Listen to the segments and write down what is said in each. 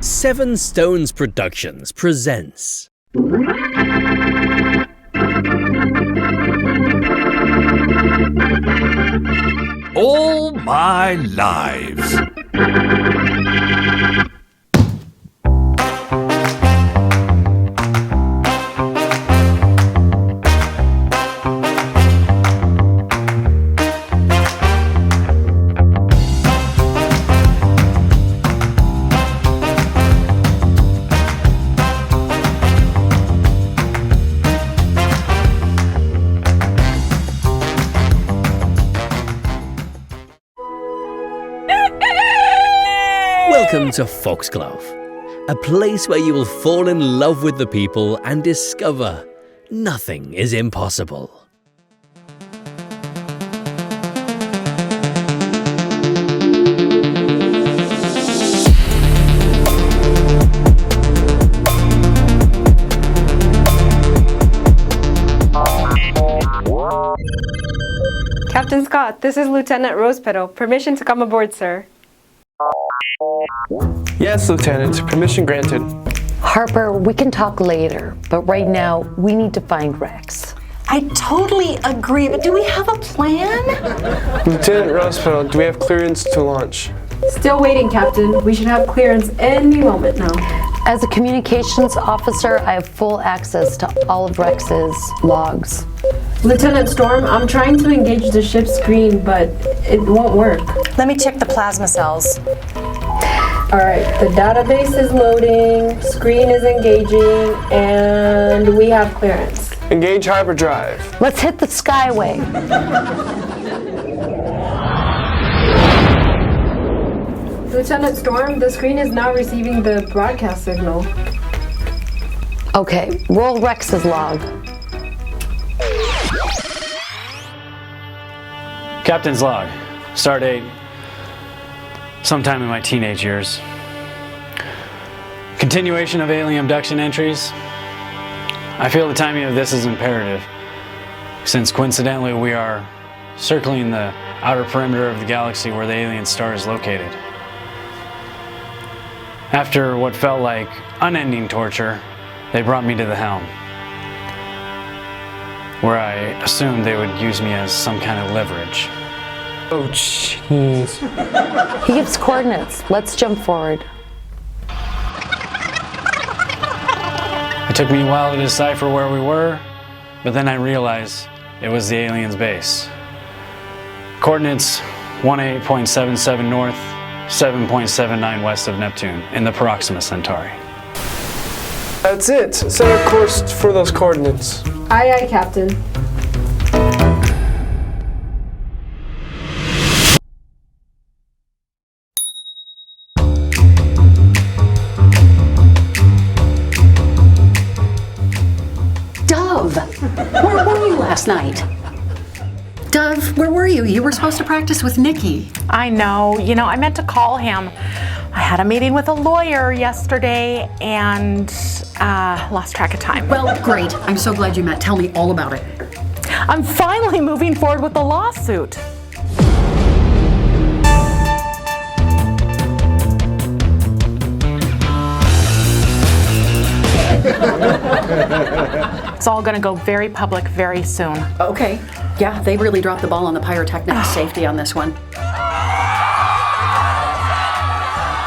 Seven Stones Productions presents All My Lives. Welcome to Foxglove, a place where you will fall in love with the people and discover nothing is impossible. Captain Scott, this is Lieutenant RosePetal. Permission to come aboard, sir. Yes, Lieutenant. Permission granted. Harper, we can talk later, but right now, we need to find Rex. I totally agree, but do we have a plan? Lieutenant RosePetal, do we have clearance to launch? Still waiting, Captain. We should have clearance any moment now. As a communications officer, I have full access to all of Rex's logs. Lieutenant Storm, I'm trying to engage the ship's screen, but it won't work. Let me check the plasma cells. Alright, the database is loading, screen is engaging, and we have clearance. Engage hyperdrive. Let's hit the Skyway. Lieutenant Storm, the screen is now receiving the broadcast signal. Okay, roll Rex's log. Captain's log. Stardate. Sometime in my teenage years. Continuation of alien abduction entries. I feel the timing of this is imperative, since coincidentally we are circling the outer perimeter of the galaxy where the alien star is located. After what felt like unending torture, they brought me to the helm, where I assumed they would use me as some kind of leverage. Oh, jeez. He gives coordinates. Let's jump forward. It took me a while to decipher where we were, but then I realized it was the alien's base. Coordinates 18.77 north, 7.79 west of Neptune in the Proxima Centauri. That's it. Set a course for those coordinates. Aye, aye, Captain. Where were you last night? Dove, where were you? You were supposed to practice with Nikki. I know. I meant to call him. I had a meeting with a lawyer yesterday and lost track of time. Well, great. I'm so glad you met. Tell me all about it. I'm finally moving forward with the lawsuit. It's all going to go very public very soon. Okay. Yeah, they really dropped the ball on the pyrotechnic safety on this one.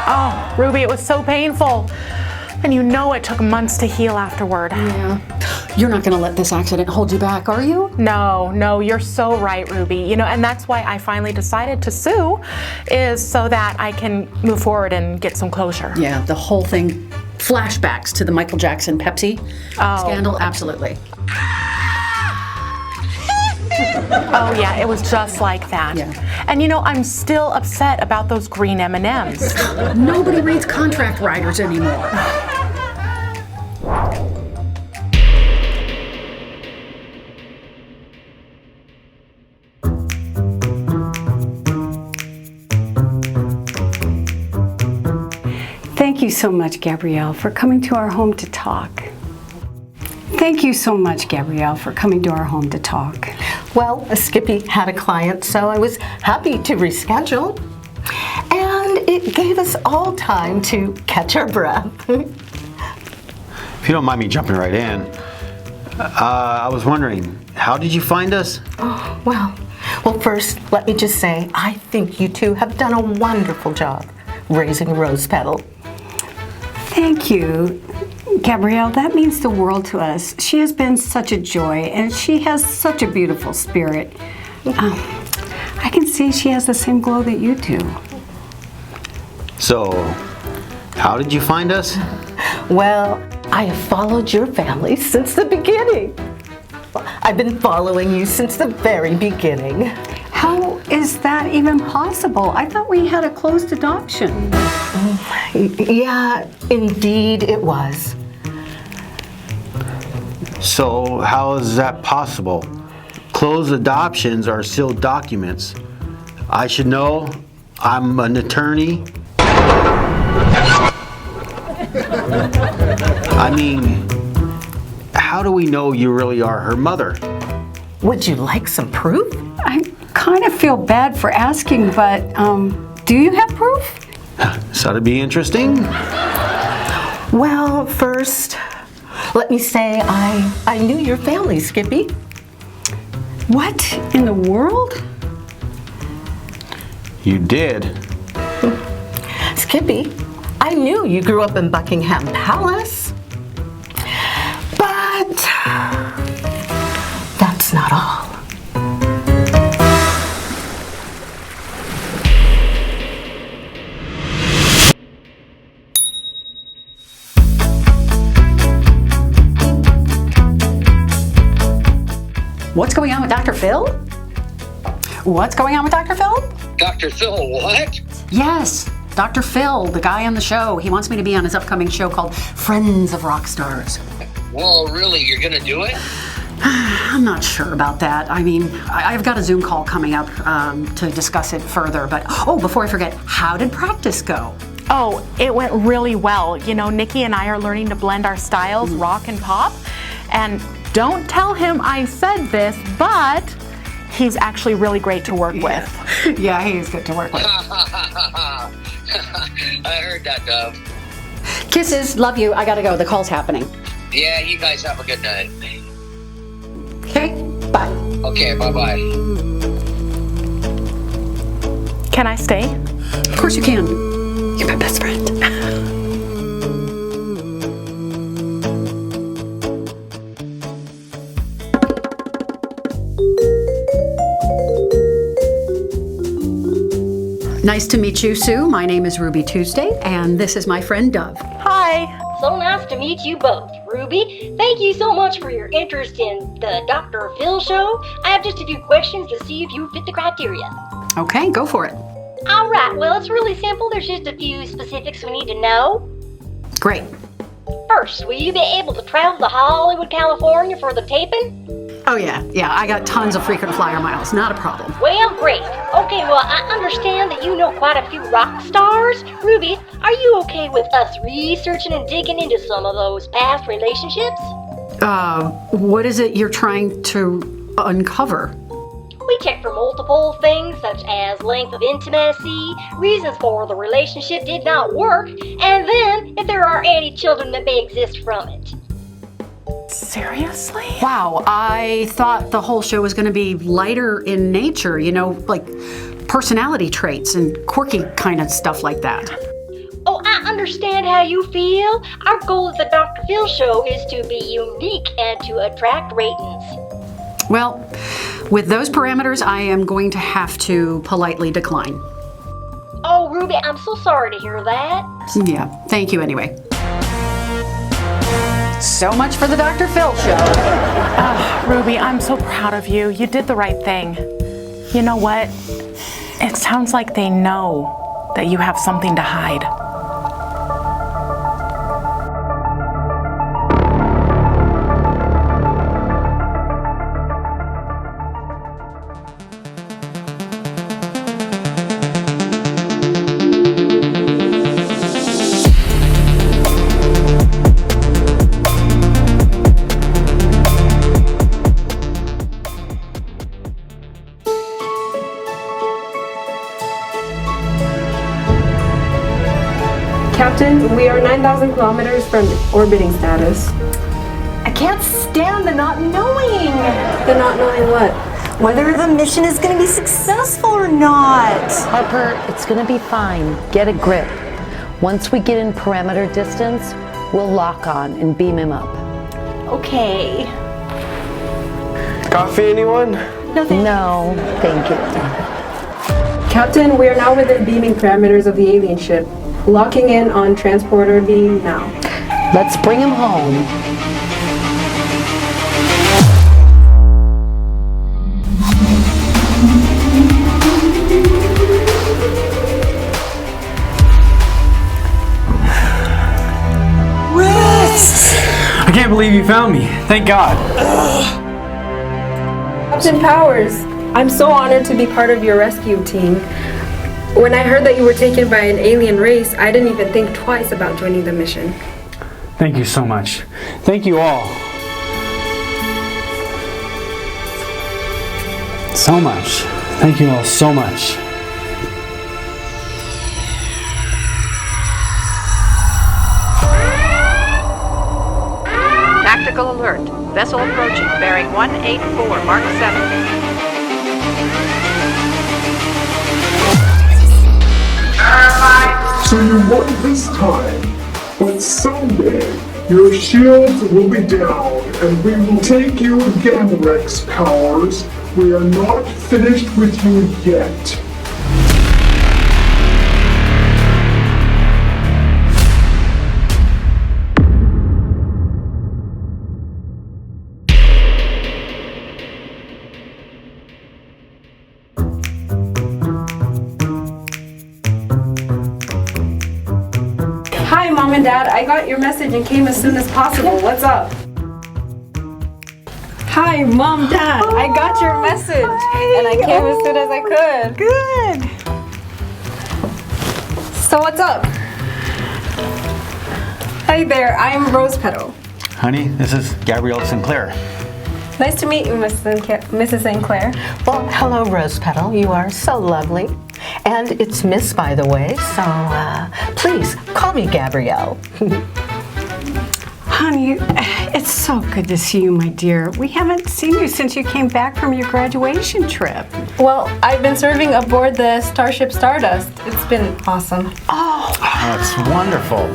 Oh, Ruby, it was so painful. And it took months to heal afterward. Yeah. You're not going to let this accident hold you back, are you? No, you're so right, Ruby. And that's why I finally decided to sue, is so that I can move forward and get some closure. Yeah, the whole thing, flashbacks to the Michael Jackson Pepsi scandal, absolutely. Oh yeah, it was just like that. Yeah. And I'm still upset about those green M&Ms. Nobody reads contract writers anymore. Thank you so much, Gabrielle, for coming to our home to talk. Thank you so much, Gabrielle, for coming to our home to talk. Well, Skippy had a client, so I was happy to reschedule. And it gave us all time to catch our breath. If you don't mind me jumping right in, I was wondering, how did you find us? Oh, well, first, let me just say, I think you two have done a wonderful job raising RosePetal. Thank you, Gabrielle. That means the world to us. She has been such a joy, and she has such a beautiful spirit. I can see she has the same glow that you do. So, how did you find us? Well, I have followed your family since the beginning. I've been following you since the very beginning. How is that even possible? I thought we had a closed adoption. Yeah, indeed it was. So, how is that possible? Closed adoptions are sealed documents. I should know. I'm an attorney. I mean, how do we know you really are her mother? Would you like some proof? I kind of feel bad for asking, but do you have proof? So that'd be interesting. Well, first, let me say I knew your family, Skippy. What in the world? You did? Skippy, I knew you grew up in Buckingham Palace. But that's not all. What's going on with Dr. Phil? What's going on with Dr. Phil? Dr. Phil, what? Yes, Dr. Phil, the guy on the show. He wants me to be on his upcoming show called Friends of Rock Stars. Well, really, you're gonna do it? I'm not sure about that. I mean, I've got a Zoom call coming up to discuss it further. But, before I forget, how did practice go? Oh, it went really well. You know, Nikki and I are learning to blend our styles, rock and pop. And don't tell him I said this, but he's actually really great to work with. Yeah, he is good to work with. I heard that, Dove. Kisses, love you. I gotta go. The call's happening. Yeah, you guys have a good night. Okay, bye. Okay, bye-bye. Can I stay? Of course you can. You're my best friend. Nice to meet you, Sue. My name is Ruby Tuesday, and this is my friend Dove. Hi. So nice to meet you both. Ruby, thank you so much for your interest in the Dr. Phil show. I have just a few questions to see if you fit the criteria. Okay, go for it. All right, well, it's really simple. There's just a few specifics we need to know. Great. First, will you be able to travel to Hollywood, California for the taping? Oh yeah, I got tons of frequent flyer miles, not a problem. Well, great. Okay, well, I understand that you know quite a few rock stars. Ruby, are you okay with us researching and digging into some of those past relationships? What is it you're trying to uncover? We check for multiple things such as length of intimacy, reasons for the relationship did not work, and then if there are any children that may exist from it. Seriously? Wow, I thought the whole show was going to be lighter in nature, like personality traits and quirky kind of stuff like that. Oh, I understand how you feel. Our goal at the Dr. Phil show is to be unique and to attract ratings. Well, with those parameters, I am going to have to politely decline. Oh, Ruby, I'm so sorry to hear that. Yeah, thank you anyway. So much for the Dr. Phil show. Ruby, I'm so proud of you. You did the right thing. You know what? It sounds like they know that you have something to hide. Captain, we are 9,000 kilometers from orbiting status. I can't stand the not knowing. The not knowing what? Whether the mission is going to be successful or not. Harper, it's gonna be fine. Get a grip. Once we get in parameter distance, we'll lock on and beam him up. Okay. Coffee, anyone? No, thank you. Captain, we are now within beaming parameters of the alien ship. Locking in on transporter beam now. Let's bring him home. I can't believe you found me. Thank God. Captain Powers, I'm so honored to be part of your rescue team. When I heard that you were taken by an alien race, I didn't even think twice about joining the mission. Thank you so much. Thank you all. So much. Thank you all so much. Tactical alert. Vessel approaching, bearing 184, Mark 7. So you won this time, but someday your shields will be down and we will take you again, Rex Powers. We are not finished with you yet. Hi, Mom and Dad. I got your message and came as soon as possible. What's up? Hi, Mom, Dad. I got your message and I came as soon as I could. Good. So what's up? Hi there. I'm RosePetal. Honey, this is Gabrielle Sinclair. Nice to meet you, Mrs. Sinclair. Well, hello, RosePetal. You are so lovely. And it's Miss, by the way, so please call me Gabrielle. Honey, it's so good to see you, my dear. We haven't seen you since you came back from your graduation trip. Well, I've been serving aboard the starship Stardust. It's been awesome. Oh, that's wonderful.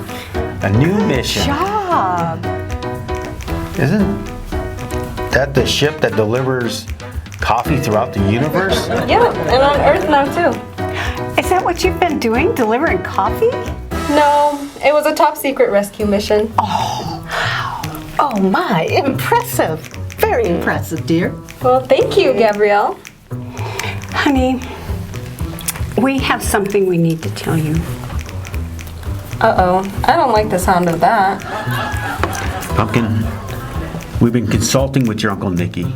A new mission. Job. Isn't that the ship that delivers coffee throughout the universe? Yeah, and on Earth now too. Is that what you've been doing, delivering coffee? No, it was a top secret rescue mission. Oh my, impressive. Very impressive, dear. Well, thank you, Gabrielle. Honey, we have something we need to tell you. Uh-oh, I don't like the sound of that. Pumpkin, we've been consulting with your Uncle Nikki.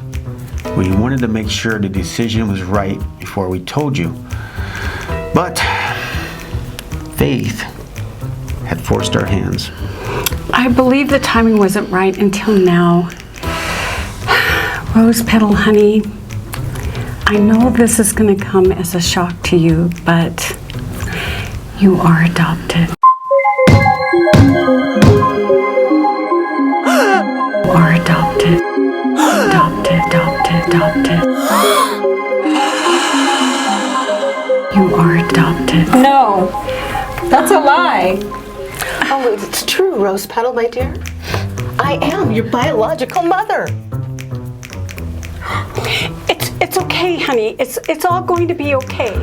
We wanted to make sure the decision was right before we told you. But faith had forced our hands. I believe the timing wasn't right until now. RosePetal, honey, I know this is going to come as a shock to you, but you are adopted. You are adopted. Adopted. You are adopted. No, that's a lie. Oh, it's true, RosePetal, my dear. I am your biological mother. It's okay, honey. It's all going to be okay.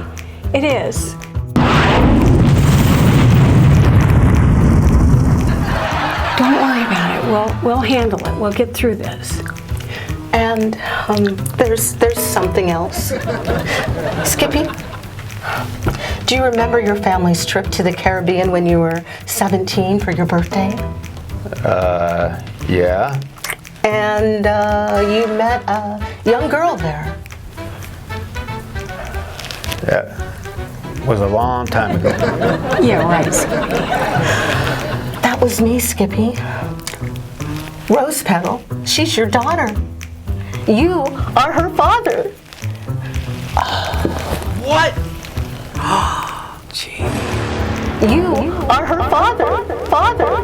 It is. Don't worry about it. We'll handle it. We'll get through this. And there's something else. Skippy, do you remember your family's trip to the Caribbean when you were 17 for your birthday? Yeah. And you met a young girl there. That was a long time ago. Yeah, right. That was me, Skippy. RosePetal, she's your daughter. You are her father. What? Gee. You are her father. Father.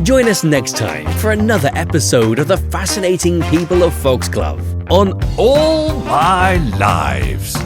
Join us next time for another episode of the fascinating people of Foxglove on All My Lives.